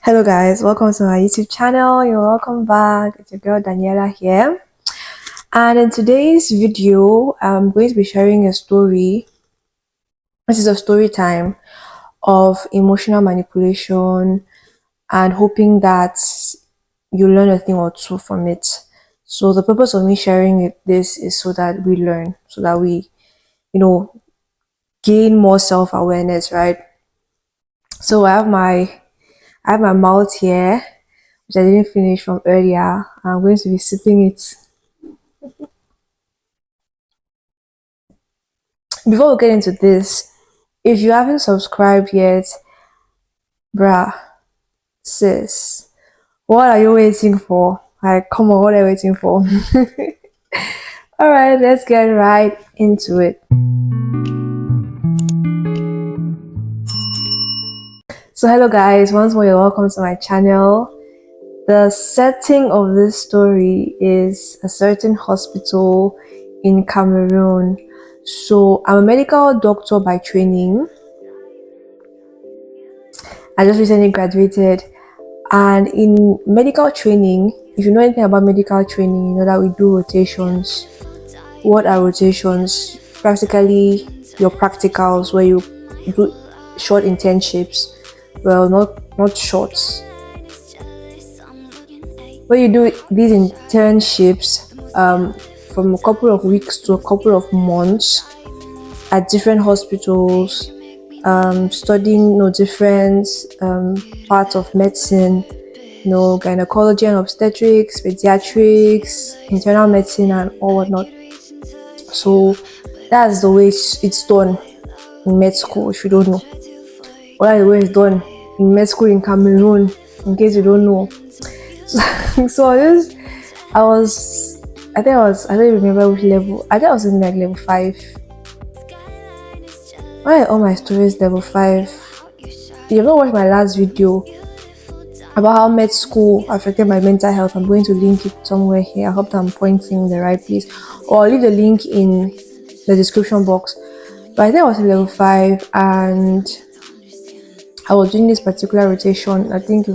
Hello guys, welcome to my YouTube channel. You're welcome back. It's your girl Daniela here. And in today's video, I'm going to be sharing a story. This is a story time of emotional manipulation and hoping that you learn a thing or two from it. So the purpose of me sharing this is so that we learn, so that we, gain more self-awareness, right? So I have my mouth here, which I didn't finish from earlier. I'm going to be sipping it. Before we get into this, if you haven't subscribed yet, bruh, sis, what are you waiting for? Like, come on, what are you waiting for? Alright, let's get right into it. So hello guys, once more you're welcome to my channel. The setting of this story is a certain hospital in Cameroon. So I'm a medical doctor by training. I just recently graduated, and in medical training, if you know anything about medical training, you know that we do rotations. What are rotations? Practically your practicals where you do short internships. Well, not shorts. Where you do these internships from a couple of weeks to a couple of months at different hospitals, studying different parts of medicine, gynecology and obstetrics, pediatrics, internal medicine, and all whatnot. So that's the way it's done in med school, if you don't know. Or that's the way it's done in med school in Cameroon, in case you don't know. So I don't remember which level. I think I was in like level 5. Why are all my stories level 5? You've not watched my last video about how med school affected my mental health. I'm going to link it somewhere here. I hope that I'm pointing in the right place, or I'll leave the link in the description box. But I think I was in level 5 and I was doing this particular rotation. I think the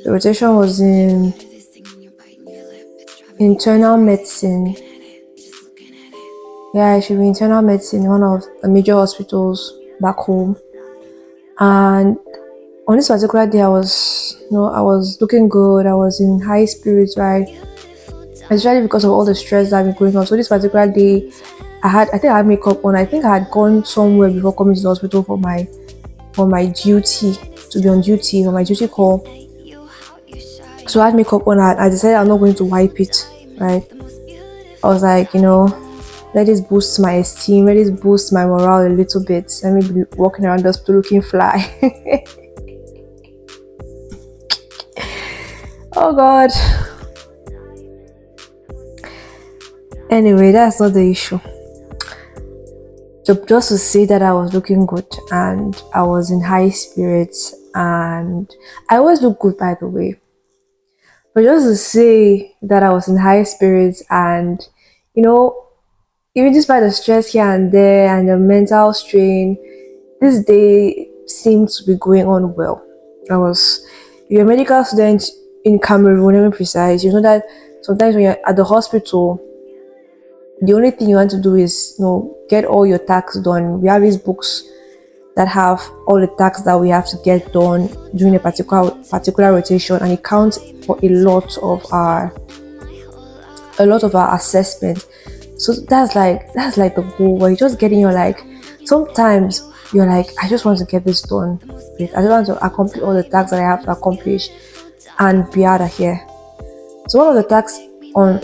rotation was in internal medicine. Yeah, it should be internal medicine in one of the major hospitals back home. And on this particular day, I was looking good. I was in high spirits, right? Especially because of all the stress that had been going on. So this particular day, I think I had makeup on. I think I had gone somewhere before coming to the hospital for my duty, to be on duty, for my duty call. So I had makeup on. I decided I'm not going to wipe it, right? I was like, let this boost my esteem, let this boost my morale a little bit. Let me be walking around the hospital looking fly. Oh God. Anyway, that's not the issue. Just to say that I was looking good and I was in high spirits, and I always look good, by the way. But just to say that I was in high spirits and, even despite the stress here and there and the mental strain, this day seemed to be going on well. If you're a medical student in Cameroon, let me precise, you know that sometimes when you're at the hospital, the only thing you want to do is, get all your tasks done. We have these books that have all the tasks that we have to get done during a particular rotation, and it counts for a lot of our assessment. So that's like the goal, where you're just getting sometimes you're like, I just want to get this done. I just want to accomplish all the tasks that I have to accomplish and be out of here. So one of the tasks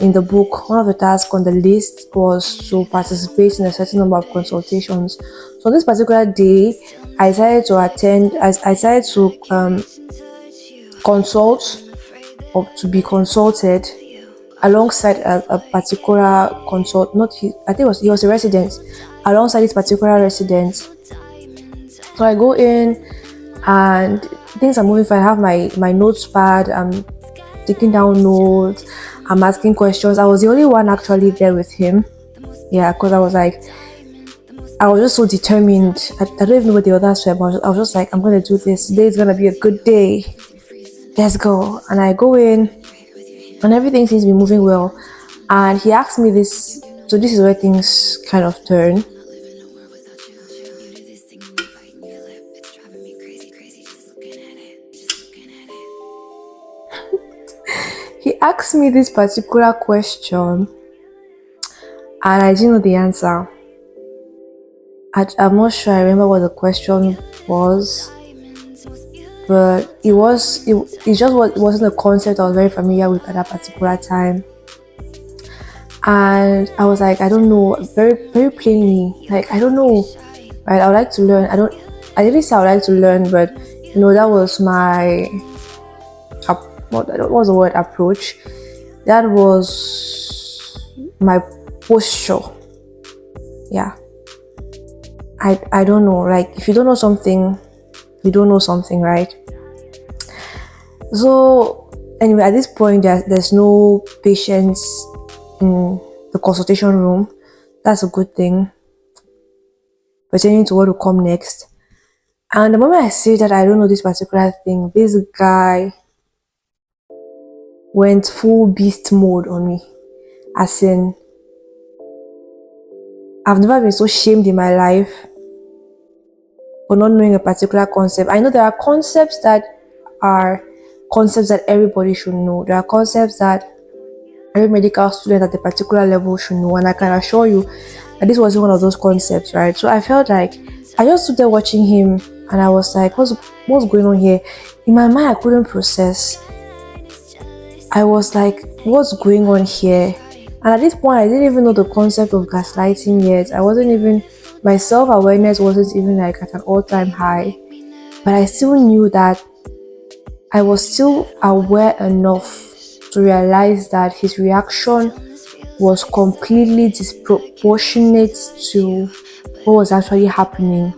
in the book, one of the tasks on the list was to participate in a certain number of consultations. So this particular day, I decided to consult, or to be consulted alongside a particular I think he was a resident, alongside this particular resident. So I go in and things are moving fine. I have my notepad, I'm taking down notes, I'm asking questions. I was the only one actually there with him. Yeah, because I was just so determined. I don't even know what the others were, but I was just like, I'm going to do this. Today is going to be a good day. let's go. And I go in, and everything seems to be moving well. And he asked me this, so this is where things kind of turn. He asked me this particular question, and I didn't know the answer. I'm not sure I remember what the question was, but it just wasn't a concept I was very familiar with at that particular time. And I was like, I don't know, very very plainly, like, I don't know, right? I would like to learn. I didn't say I would like to learn, but that was my what was the word, approach. That was my posture. Yeah. I don't know, like, if you don't know something, you don't know something, right? So anyway, at this point, there's no patients in the consultation room. That's a good thing, pertaining to what will come next. And the moment I say that I don't know this particular thing, this guy went full beast mode on me. As in, I've never been so shamed in my life for not knowing a particular concept. I know there are concepts that everybody should know. There are concepts that every medical student at a particular level should know, and I can assure you that this was one of those concepts, right? So I felt like I just stood there watching him, and I was like, what's going on here? In my mind, I couldn't process. I was like, what's going on here? And at this point, I didn't even know the concept of gaslighting yet. I wasn't even, my self-awareness wasn't even like at an all-time high, but I still knew that I was still aware enough to realize that his reaction was completely disproportionate to what was actually happening.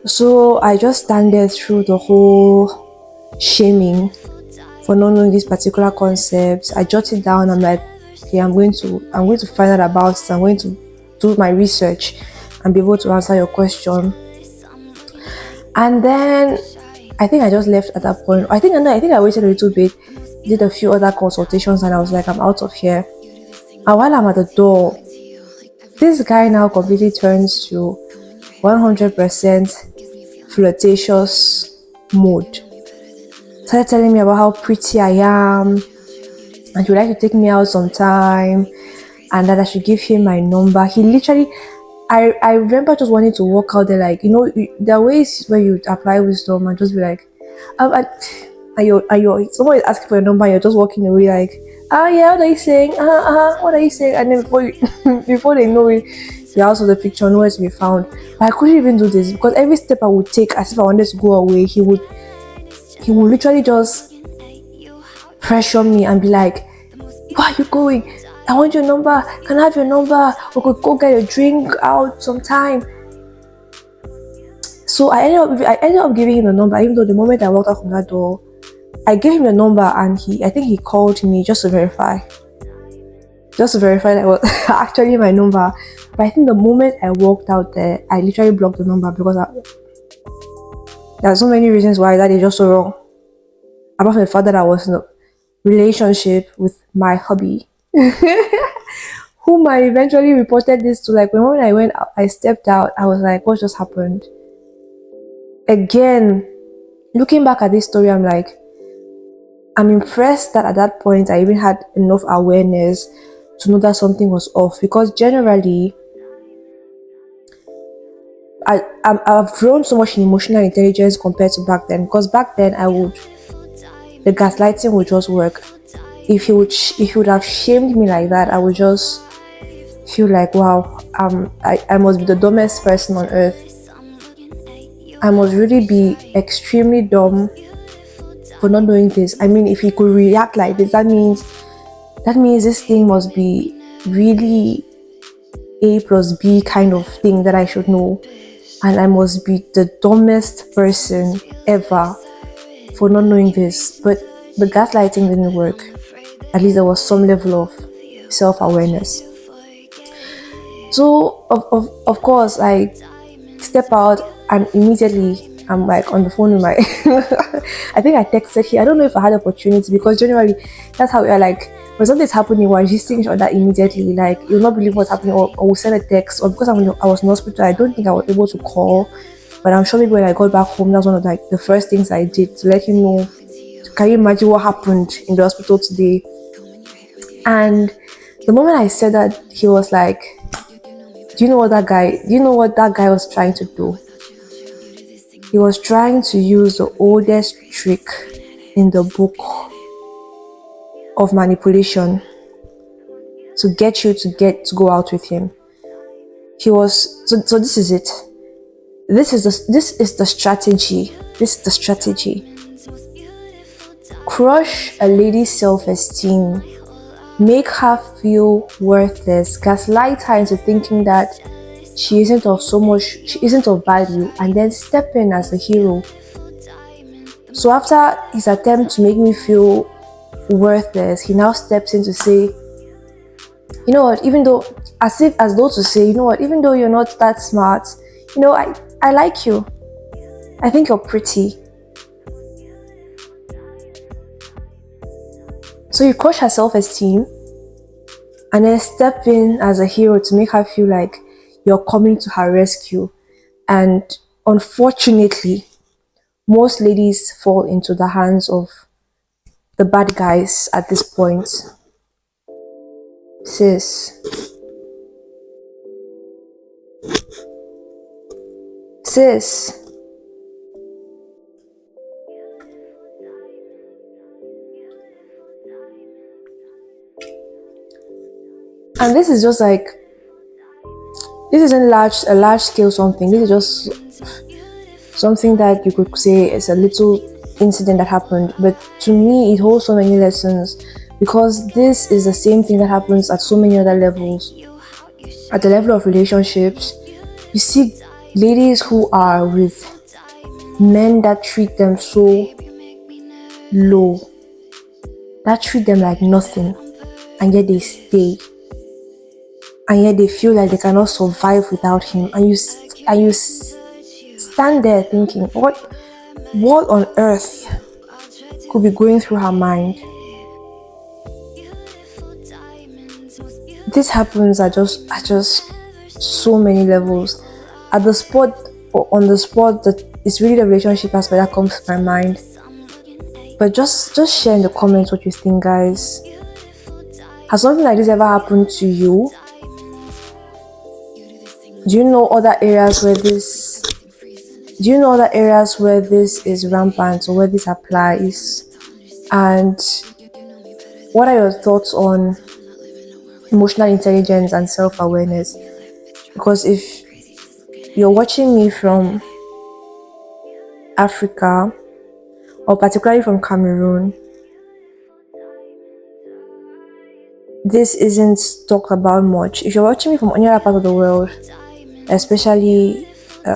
So I just stand there through the whole shaming for not knowing these particular concepts. I jot it down. I'm like, okay, I'm going to find out about it. I'm going to do my research and be able to answer your question. And then I think I just left at that point. I think I waited a little bit, did a few other consultations, and I was like, I'm out of here. And while I'm at the door, this guy now completely turns to 100% flirtatious mode. Started telling me about how pretty I am, and he would like to take me out sometime, and that I should give him my number. He literally, I remember just wanting to walk out there, like, there are ways where you apply wisdom and just be like, someone is asking for your number, you're just walking away like, yeah, what are you saying? What are you saying? And then before they know it, you're out of the picture, nowhere to be found. But I couldn't even do this, because every step I would take as if I wanted to go away, he would literally just pressure me and be like, where are you going? I want your number. Can I have your number? We could go get a drink out sometime. So I ended up giving him the number, even though the moment I walked out from that door, I gave him the number, and I think he called me just to verify that it was actually my number. But I think the moment I walked out there, I literally blocked the number, because there are so many reasons why that is just so wrong. Apart from the fact that I was in a relationship with my hubby, whom I eventually reported this to. Like, when I stepped out, I was like, what just happened? Again, looking back at this story, I'm like, I'm impressed that at that point I even had enough awareness to know that something was off, because generally I've grown so much in emotional intelligence compared to back then. Because back then the gaslighting would just work. If he would have shamed me like that, I would just feel like, wow, I must be the dumbest person on earth. I must really be extremely dumb for not knowing this. I mean, if he could react like this, that means this thing must be really A plus B kind of thing that I should know, and I must be the dumbest person ever for not knowing this. But the gaslighting didn't work. At least there was some level of self-awareness. So of course I step out, and immediately I'm like on the phone with my I think I texted here. I don't know if I had opportunity because generally that's how we are like when something's happening, we're just seeing each other immediately. Like you'll not believe what's happening, or we'll send a text. Or because I was in hospital, I don't think I was able to call. But I'm sure maybe when I got back home, that's one of like the first things I did to let him know. Can you imagine what happened in the hospital today? And the moment I said that, he was like, do you know what that guy was trying to do? He was trying to use the oldest trick in the book of manipulation to get you to go out with him. He was so this is it. This is the strategy. This is the strategy. Crush a lady's self-esteem. Make her feel worthless. Gaslight her into thinking that she isn't of value, and then step in as a hero. So after his attempt to make me feel worthless, he now steps in to say, you know what, even though as though to say, you know what, even though you're not that smart, you know, I like you. I think you're pretty. So you crush her self-esteem and then step in as a hero to make her feel like you're coming to her rescue. And unfortunately, most ladies fall into the hands of the bad guys at this point. Sis. And this is just like, this isn't a large scale something. This is just something that you could say is a little incident that happened, but to me it holds so many lessons, because this is the same thing that happens at so many other levels. At the level of relationships, you see ladies who are with men that treat them so low, that treat them like nothing, and yet they stay, and yet they feel like they cannot survive without him. And you stand there thinking, what on earth could be going through her mind? This happens at just so many levels. At the spot, or on the spot, that it's really the relationship aspect that comes to my mind. But just share in the comments what you think, guys. Has something like this ever happened to you? Do you know other areas where this is rampant, or where this applies? And what are your thoughts on emotional intelligence and self-awareness? Because if you're watching me from Africa, or particularly from Cameroon, this isn't talked about much. If you're watching me from any other part of the world, especially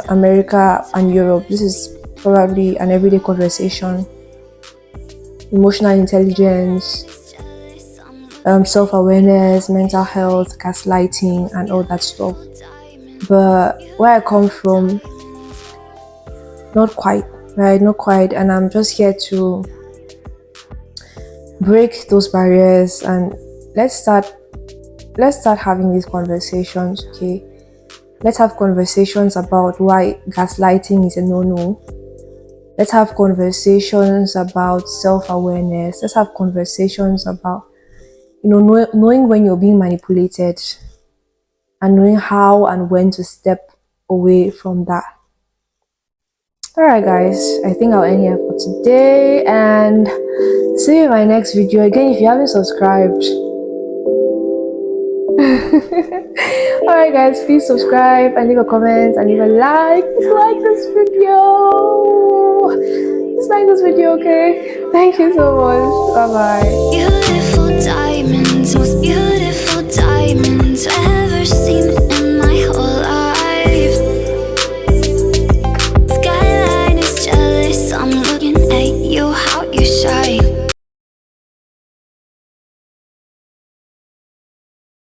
America and Europe, this is probably an everyday conversation. Emotional intelligence, self-awareness, mental health, gaslighting, and all that stuff. But where I come from, not quite, and I'm just here to break those barriers, and let's start having these conversations, okay? Let's have conversations about why gaslighting is a no-no. Let's have conversations about self-awareness. Let's have conversations about, knowing when you're being manipulated, and knowing how and when to step away from that. Alright guys, I think I'll end here for today, and see you in my next video. Again, if you haven't subscribed, alright guys, please subscribe and leave a comment and leave a like. Dislike this video, okay? Thank you so much. Bye bye. Beautiful diamonds, most beautiful diamonds I've ever seen.